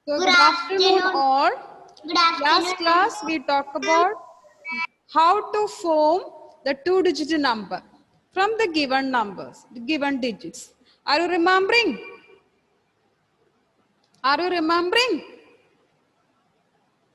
So good afternoon all. Good afternoon. Last class we talked about how to form the two-digit number from the given numbers, the given digits. Are you remembering? Are you remembering?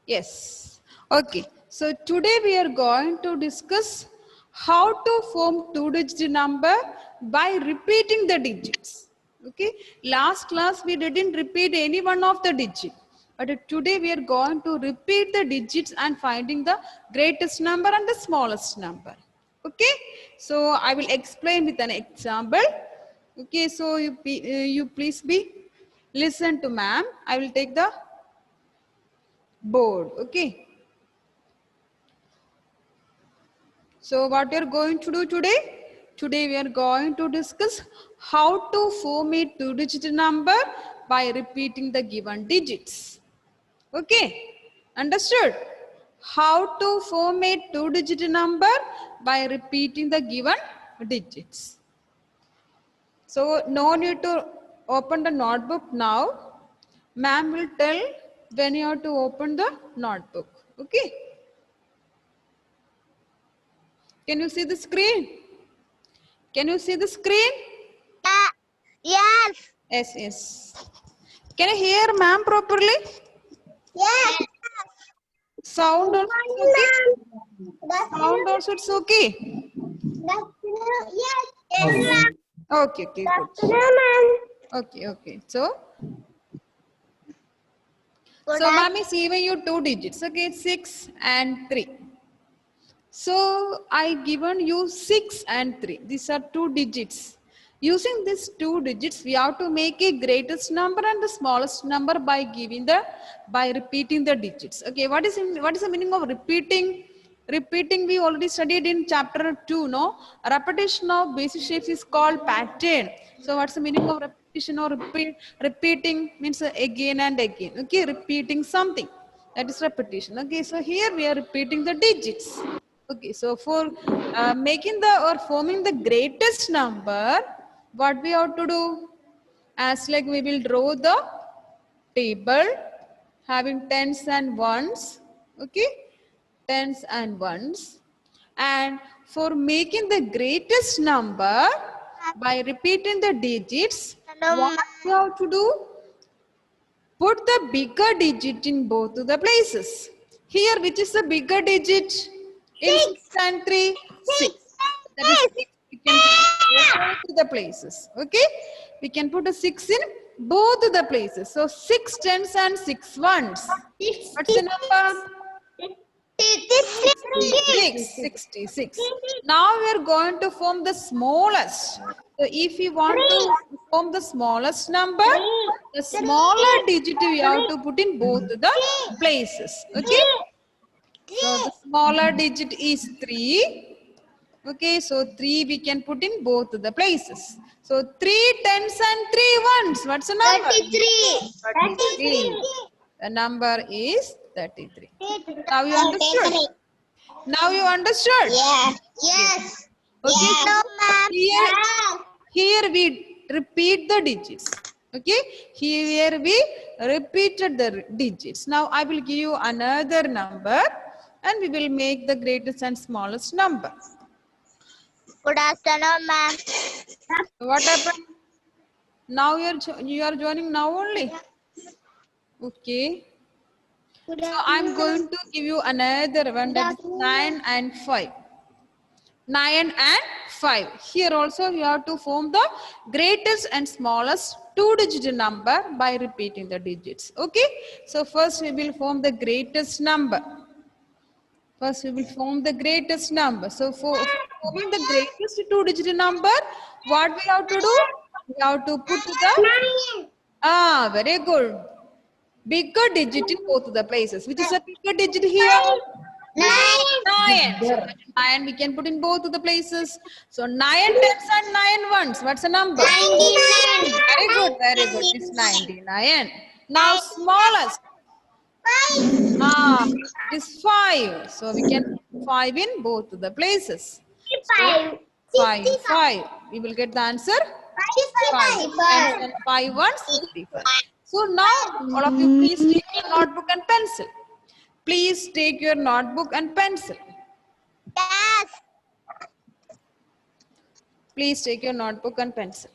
Yes. Okay. So today we are going to discuss how to form two-digit number by repeating the digits. Okay. Last class we didn't repeat any one of the digit. But today we are going to repeat the digits and finding the greatest number and the smallest number. Okay. So I will explain with an example. Okay. So you please be listen to ma'am. I will take the board. Okay. So what we are going to do today? Today we are going to discuss how to form a two-digit number by repeating the given digits. Okay, understood? How to form a two-digit number by repeating the given digits. So no need to open the notebook now. Ma'am will tell when you have to open the notebook. Okay. Can you see the screen? Can you see the screen? Yes. Yes, yes. Can you hear ma'am properly? Yes. Sound also it's okay? Sound also it's okay? Yes. Okay, okay, good. Ma'am. Okay, okay. So ma'am is giving you two digits, okay? 6 and 3. So I given you 6 and 3. These are two digits. Using these two digits, we have to make a greatest number and the smallest number by repeating the digits. Okay, what is the meaning of repeating? Repeating we already studied in chapter 2, no? Repetition of basic shapes is called pattern. So what's the meaning of repetition or repeating means again and again. Okay, repeating something. That is repetition. Okay, so here we are repeating the digits. Okay, so for making the or forming the greatest number, what we have to do? As like we will draw the table having tens and ones. Okay, tens and ones. And for making the greatest number by repeating the digits, what we have to do? Put the bigger digit in both the places. Here, which is the bigger digit? In 6 and 3? 6. That is 6. We can put both the places. Okay? We can put a 6 in both the places. So, 6 tens and 6 ones. What's the number? 66. Now we are going to form the smallest. So if we want to form the smallest number, the smaller digit we have to put in both the places. Okay. So the smaller digit is 3. Okay. So 3 we can put in both the places. So 3 tens and 3 ones. What's the number? 33. 33. The number is 33. Now you understood? Now you understood? Yes. Yes. Okay. No, ma'am. Here we repeat the digits. Okay. Here we repeated the digits. Now I will give you another number and we will make the greatest and smallest number. Good afternoon, ma'am. What happened? Now you are joining now only. Okay. So I'm going to give you another one, that is 9 and 5. 9 and 5. Here also you have to form the greatest and smallest two-digit number by repeating the digits. Okay. So first we will form the greatest number. First we will form the greatest number. So for forming the greatest two-digit number, what we have to do? We have to put the very good. Bigger digit in both of the places. Which is a bigger digit here? 9. 9. So 9 we can put in both of the places. So 9 tens and 9 ones. What's the number? 99. Very good, very good. It's 99. Now smallest. It is 5. So we can put 5 in both of the places. So 5, 5. We will get the answer 5. And 5 ones 55. So now all of you please take your notebook and pencil. Please take your notebook and pencil. Yes. Please take your notebook and pencil.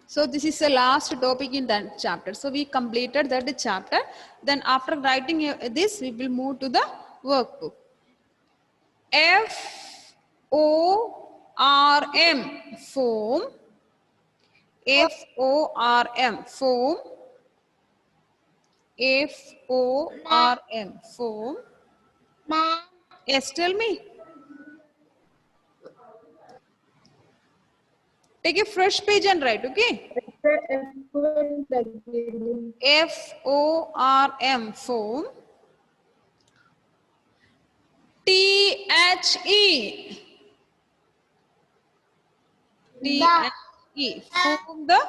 So this is the last topic in that chapter. So we completed that chapter. Then after writing this, we will move to the workbook. FORM, form. FORM, form. FORM, form. Ma'am. Yes, tell me. Take a fresh page and write, okay? FORM, form. THE. THE, form the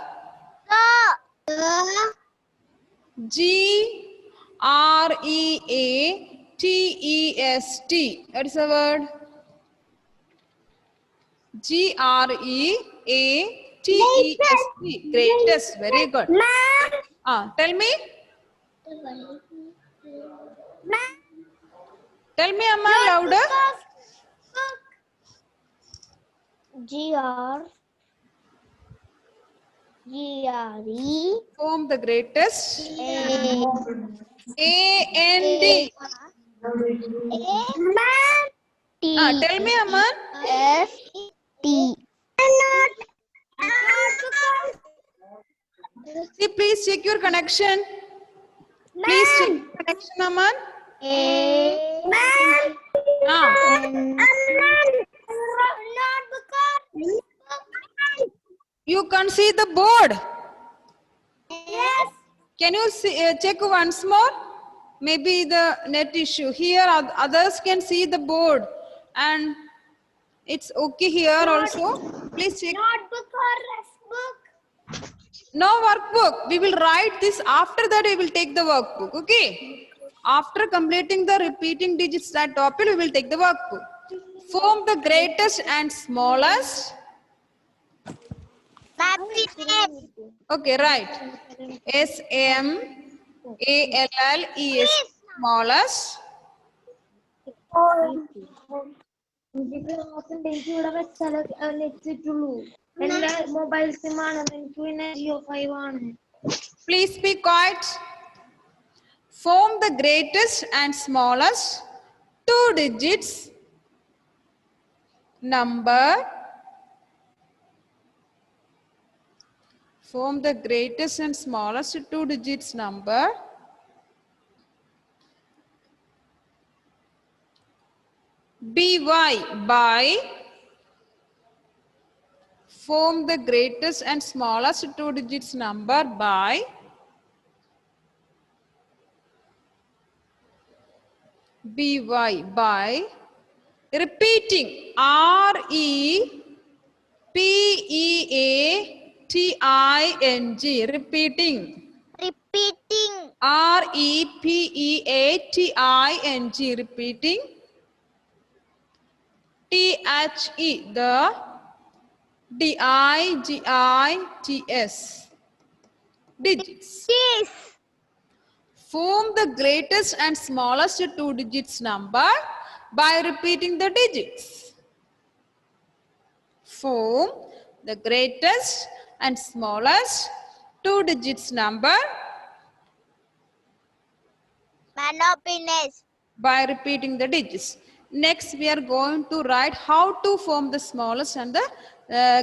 GREATEST. That is a word. GREATEST. Greatest. Very good. Tell me. Tell me, Amma, louder. GRE Form the greatest. AND. Tell me, Aman. See, please check your connection. Please check your connection, Aman. You can see the board. Yes. Can you see, check once more? Maybe the net issue. Here others can see the board and it's okay here also. Please check. Notebook or book? No workbook. We will write this. After that we will take the workbook. Okay. After completing the repeating digits that topic, we will take the workbook. Form the greatest and smallest. Okay, right. SMALLES, smallest. Please be quiet. Form the greatest and smallest two digits number. Form the greatest and smallest two digits number BY by. Form the greatest and smallest two digits number by BY by repeating REPEATING, repeating. REPEATING, repeating. THE, the DIGITS, digits. Form the greatest and smallest two digits number by repeating the digits. Form the greatest and smallest two digits number by repeating the digits. Next, we are going to write how to form the smallest and the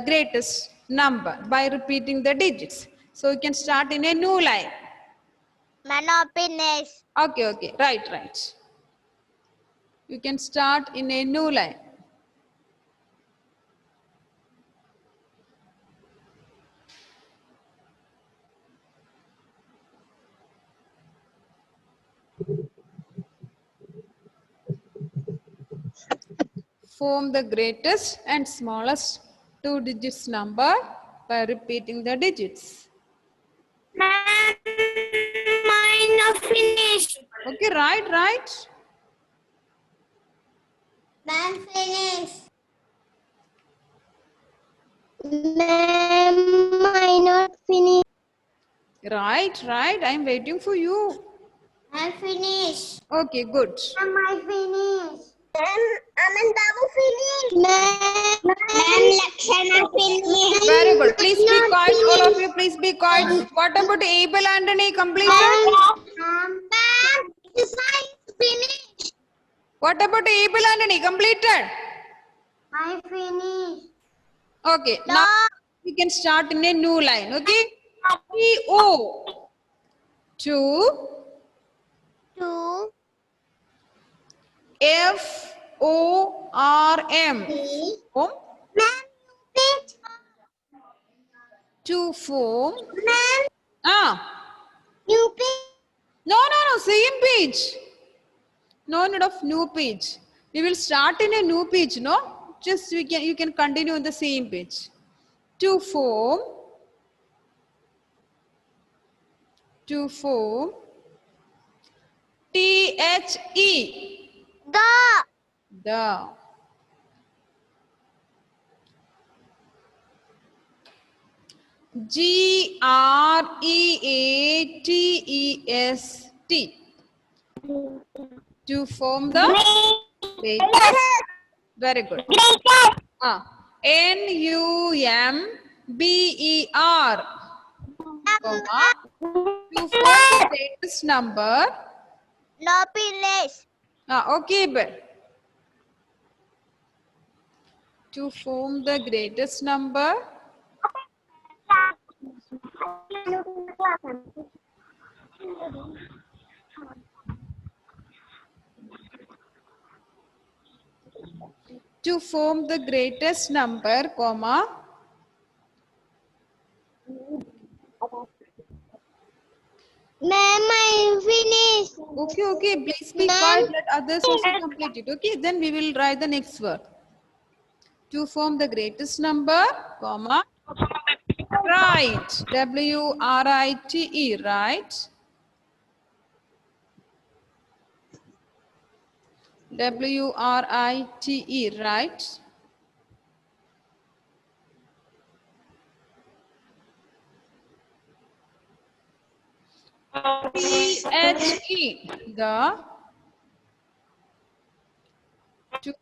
greatest number by repeating the digits. So you can start in a new line. Okay, right. You can start in a new line. Form the greatest and smallest two digits number by repeating the digits. Mine not finished. Okay, right. Ma'am, finished. Ma'am, I not finished. Right, right. I'm waiting for you. I finished. Okay, good. Ma'am, I finished. Ma'am, Aman Babu finished. Ma'am, Lakshana finished. Very good. Please be Not quiet. All of finished. you, please be quiet. What about Abel Anthony completed? Ma'am, this is finished. What about Abel Anthony completed? I finished. Okay, now we can start in a new line. Okay, T-O. 2 Two, F-O-R-M. three. Form. Ma'am, page. To form. Ma'am, new page. No, same page. No need of new page. We will start in a new page, no? Just you can continue on the same page. To form. T-H-E. The. Greatest. To form the greatest. Very good. N-U-M-B-E-R. Comma. To form the greatest number. No place. Okay, but to form the greatest number. To form the greatest number, comma. Ma'am, I finished. Okay, please be Ma'am. quiet, let others also complete it. Okay, then we will write the next word. To form the greatest number, comma, right, W-R-I-T-E, right? W-R-I-T-E, right? T-H-E, the to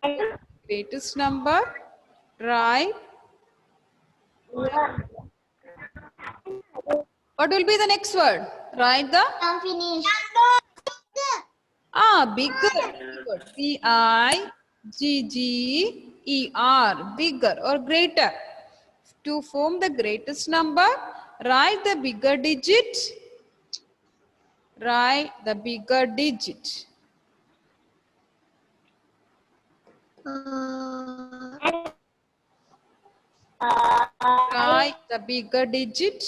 greatest number, right? What will be the next word? Write the I'm finished. bigger. Very good. B-I-G-G-E-R, bigger or greater. To form the greatest number, write the bigger digit. Write the bigger digit. Write the bigger digit.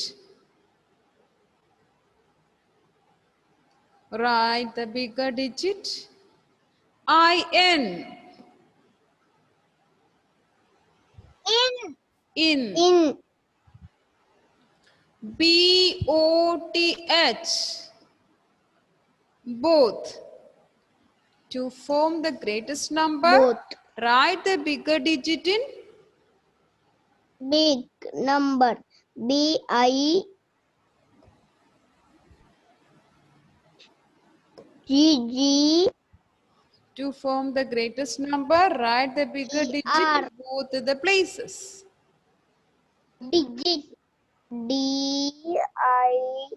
Write the bigger digit. I-N. In. B-O-T-H. Both. To form the greatest number, Both. write the bigger digit in Big number. B-I-G-G. To form the greatest number, write the bigger digit in both the places. Digit. D-I.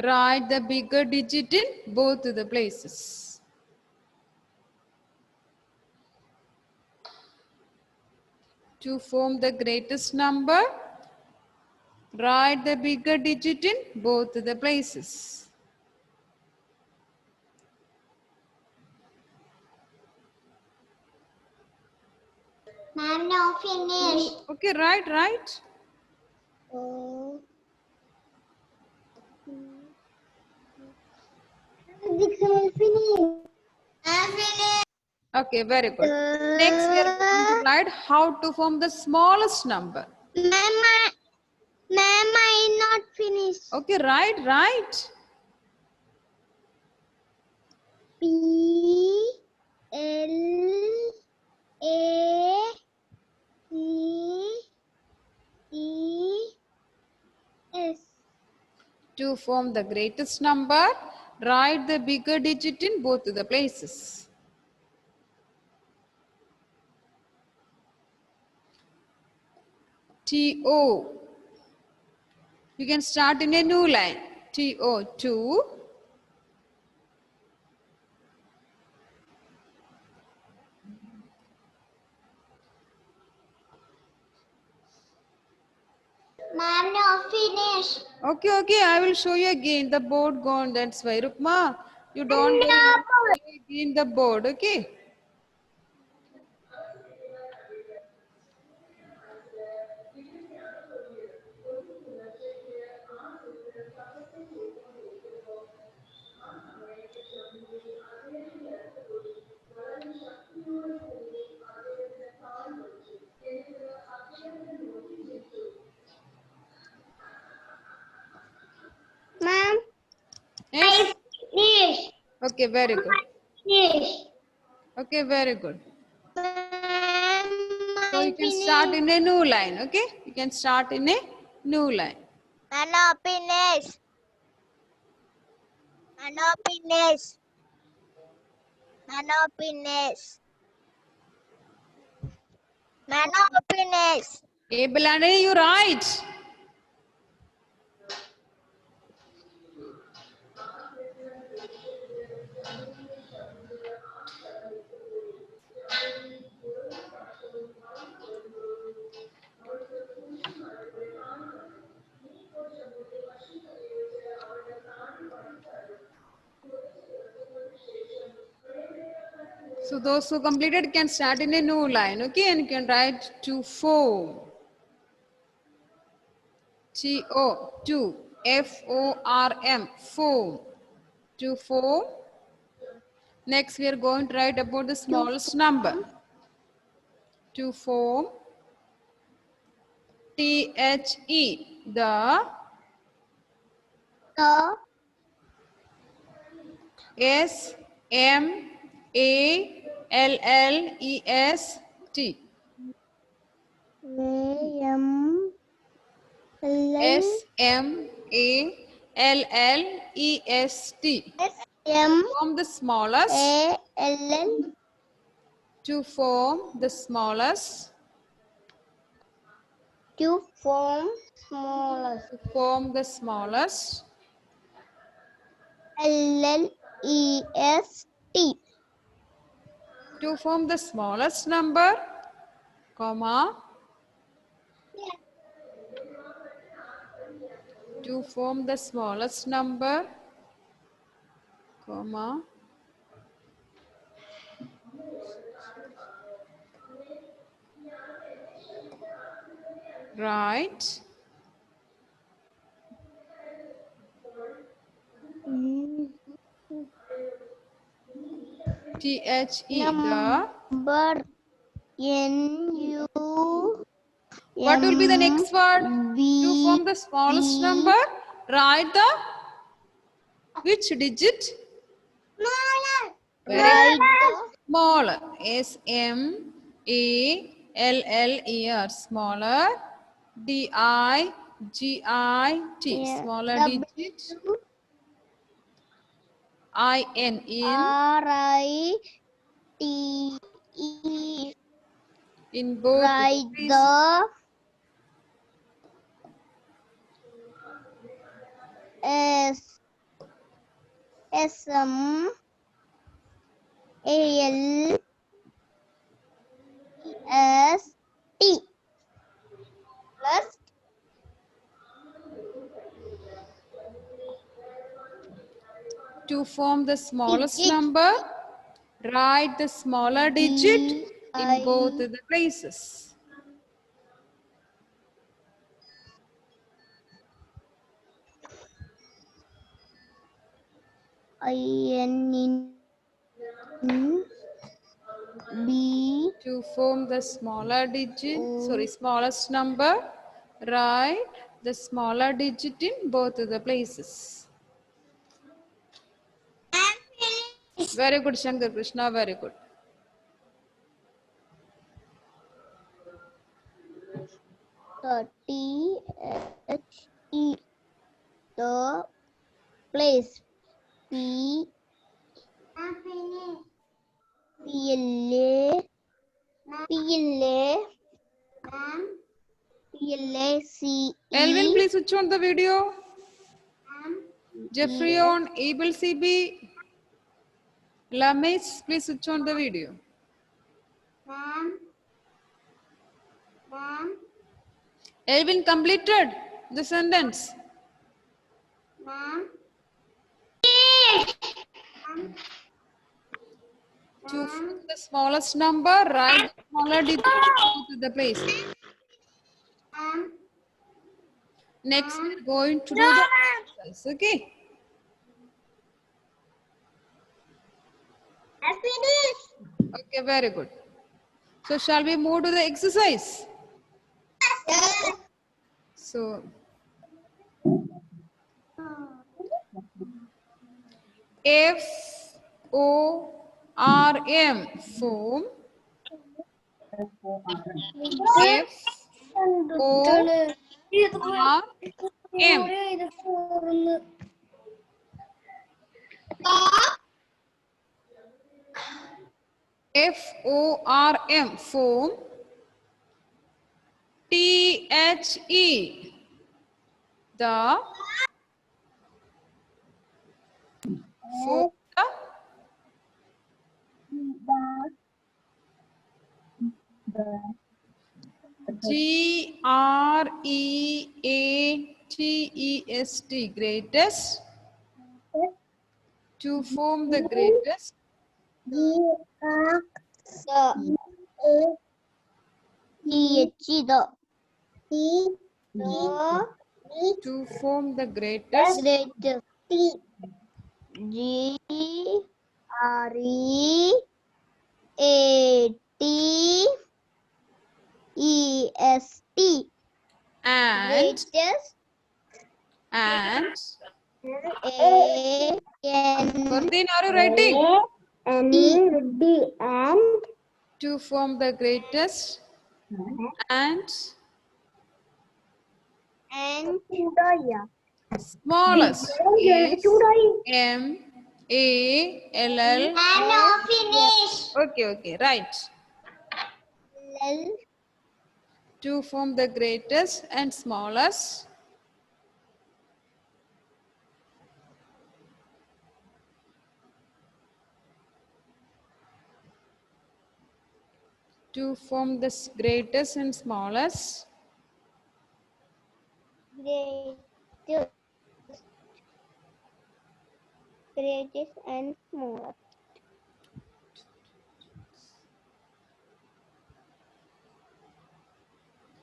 Write the bigger digit in both the places. To form the greatest number, write the bigger digit in both the places. Ma'am, now finished. Okay, right. Okay, very good. Next, we are going to write how to form the smallest number. Ma'am, I not finished. Okay, right. P L A C E S. To form the greatest number, write the bigger digit in both the places. TO. You can start in a new line. TO 2. Ma'am, no finish. Okay, I will show you again. The board gone, that's why. Rukma, you don't worry. I will show you again the board, okay? Ma'am, Yes? finish. Okay, very good. Finish. Okay, very good. Ma'am, So you can start in a new line, okay? You can start in a new line. Mano finish. Mano finish. Mano finish. Mano finish. Hey, Belani, you right. So those who completed can start in a new line, okay? And you can write to form. TO, 2. FORM, form. To form. Next, we are going to write about the smallest number. To form. THE, the The SMALLEST. M SMALLEST. M Form the smallest. A L To form the smallest. to form smallest. To form the smallest. LLEST. To form the smallest number, comma. To form the smallest number, comma. Right. THE, the. Number N U What will be the next word? To V form the smallest number, write the which digit? Very Right. smaller. SMALLER, smaller. DIGIT, smaller digit. IN, in. RITE. In both Write places. the S SM AL ST plus To form the smallest digit. number, write the smaller digit in both the places. IN B To form the smaller digit, smallest number, write the smaller digit in both the places. Very good, Shankar Krishna. Very good. T-H-E. The place. P. P-L-A. P-L-A. P-L-A-C-E. Elvin, please switch on the video. Jeffrey on Able CB. Lamesh, please switch on the video. Elvin completed the sentence. To find the smallest number, write the smaller digit to the place. Next, we're going to do the exercise. Okay. Okay, very good. So, shall we move to the exercise? So, FORM form. FORM form. THE the for GREATEST greatest to form the greatest to form the greatest Greatest. and Fardeen, are you writing? And To form the greatest and smallest. SMALL. Okay, right. To form the greatest and smallest to form the greatest and smallest greatest and smallest.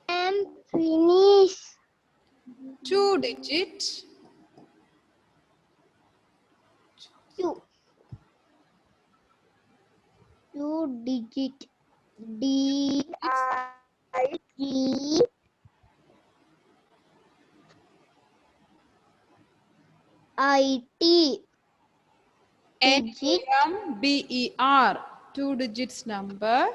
I'm finished. 2-digit two-digit DIGIT NUMBER 2 digits number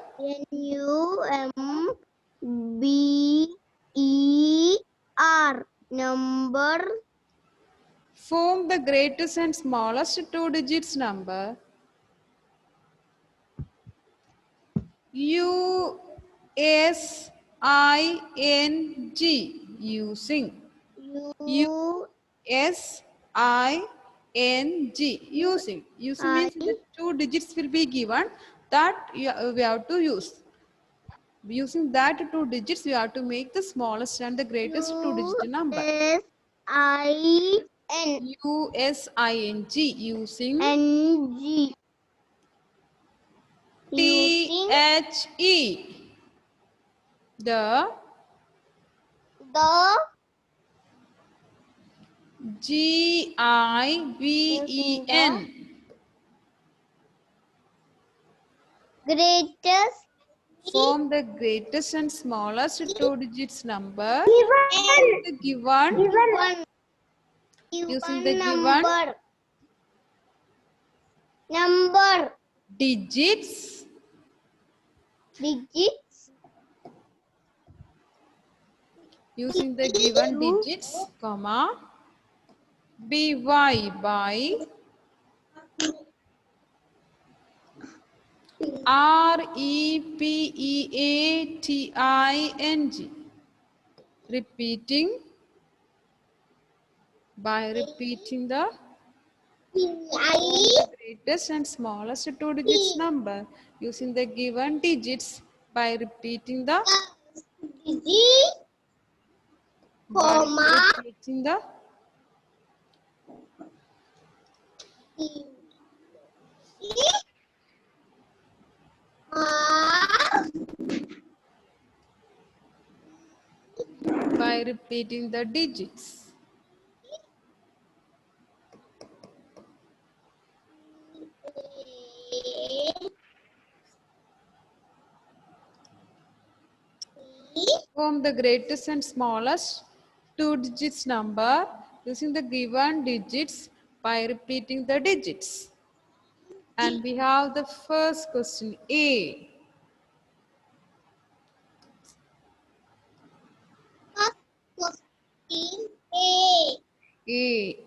NUMBER number form the greatest and smallest 2 digits number USING using using means the 2 digits will be given that we have to use. Using that 2 digits, we have to make the smallest and the greatest 2 digit number. USING using THE the GIBEN greatest form the greatest and smallest 2 digits number given using the given number digits digits using the given digits, comma, by repeating, repeating by repeating the greatest and smallest two digits number using the given digits by repeating the comma repeating the by repeating the digits. Form the greatest and smallest two digits number using the given digits by repeating the digits. And we have the first question, A. A.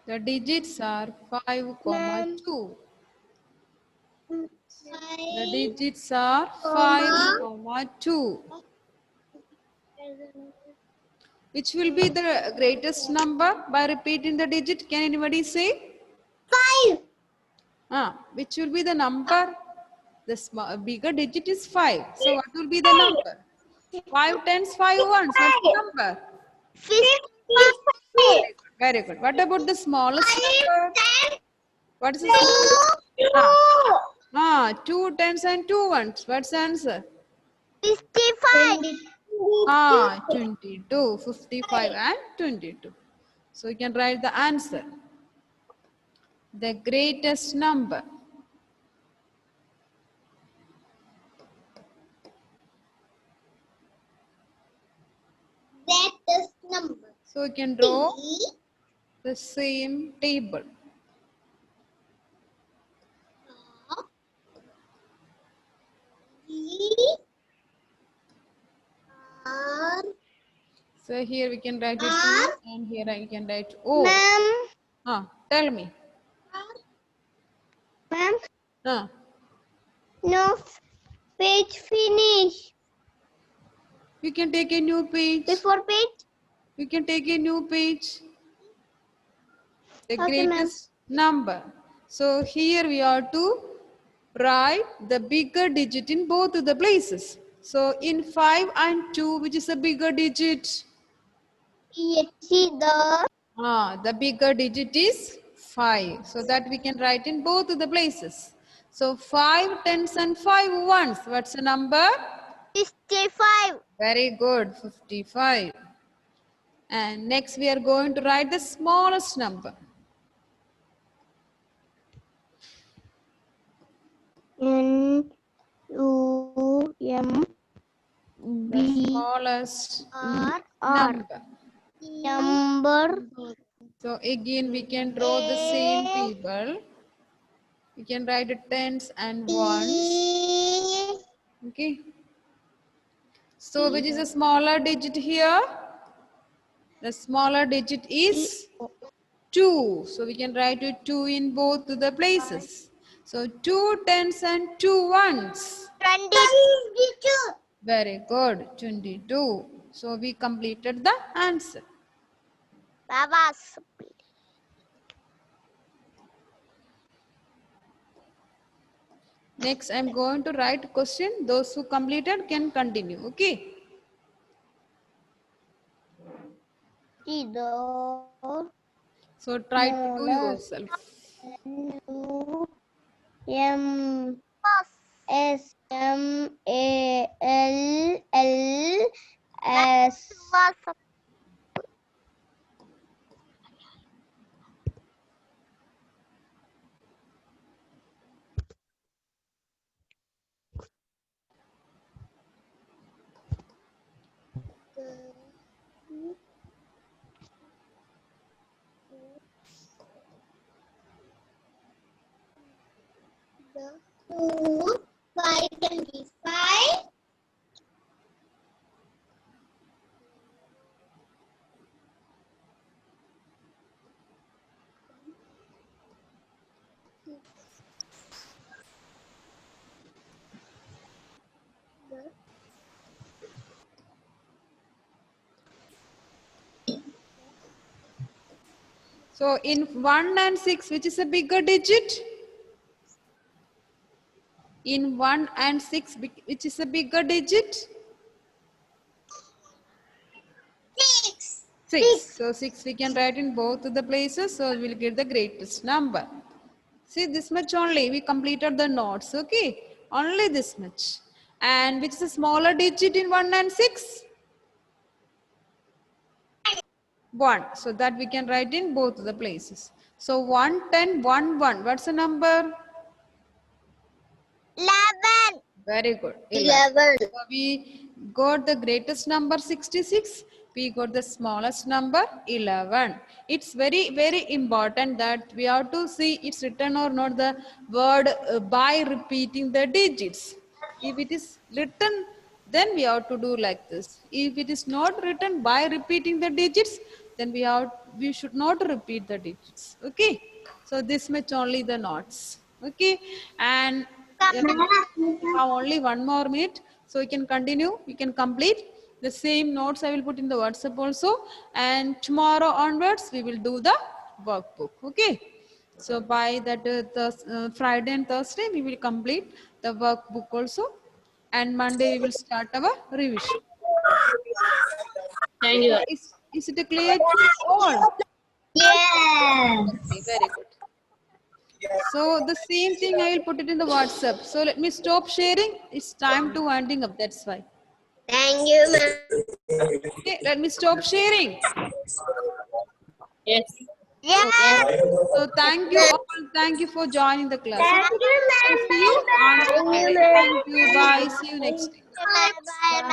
The digits are 5, Ma'am. 2. The digits are 5, 2. Which will be the greatest number by repeating the digit? Can anybody say? 5. Which will be the number? The bigger digit is 5. So what will be the number? 5 tens, 5 ones. What's the number? 55. Very good. What about the smallest number? What is the smallest? 2 tens and 2 ones. What's the answer? 55. 22. 55 and 22. So you can write the answer. The greatest number. Greatest number. So you can draw the same table. So here we can write it T and here I can write O. Ma'am. Tell me. Ma'am. Ah, No page finish. you can take a new page. Before page. You can take a new page. The Okay, ma'am. greatest number. So here we are to write the bigger digit in both the places. So in 5 and 2, which is a bigger digit? See The bigger digit is 5. So that we can write in both the places. So 5 tens and 5 ones. What's the number? 55. Very good, 55. And next we are going to write the smallest number. N U M The B smallest R number. number. So again we can draw the same table. We can write the tens and ones. Okay. So which is the smaller digit here? The smaller digit is 2. So we can write it 2 in both the places. So 2 tens and 2 ones. 22. Very good, 22. So we completed the answer. Babas. Next, I'm going to write question. Those who completed can continue. Okay. So try to do yourself. M S M A L L S 2, 5, 25. So in 1 and 6, which is a bigger digit? In 1 and 6, which is a bigger digit? 6. 6. So 6 we can write in both of the places. So we'll get the greatest number. See, this much only. We completed the notes. Okay. Only this much. And which is a smaller digit in 1 and 6? 1. So that we can write in both of the places. So 1, 10, 1, 1. What's the number? 11. Very good. 11. So we got the greatest number 66. We got the smallest number 11. It's very, very important that we have to see it's written or not the word by repeating the digits. If it is written, then we have to do like this. If it is not written by repeating the digits, then we should not repeat the digits. Okay. So this much only the notes. Okay. And we have only 1 more minute, so you can continue. You can complete the same notes. I will put in the WhatsApp also, and tomorrow onwards we will do the workbook. Okay. So by that Friday and Thursday we will complete the workbook also, and Monday we will start our revision. Thank you. Is it clear to all? Yes. Okay, very good. So the same thing I will put it in the WhatsApp. So let me stop sharing. It's time to winding up. That's why. Thank you, ma'am. Okay, let me stop sharing. Yes. Yes. So thank you all. Thank you for joining the class. Thank you, I'll ma'am. see you on Thank you, Friday. ma'am. Thank you. Bye. See you next time. Bye. Bye.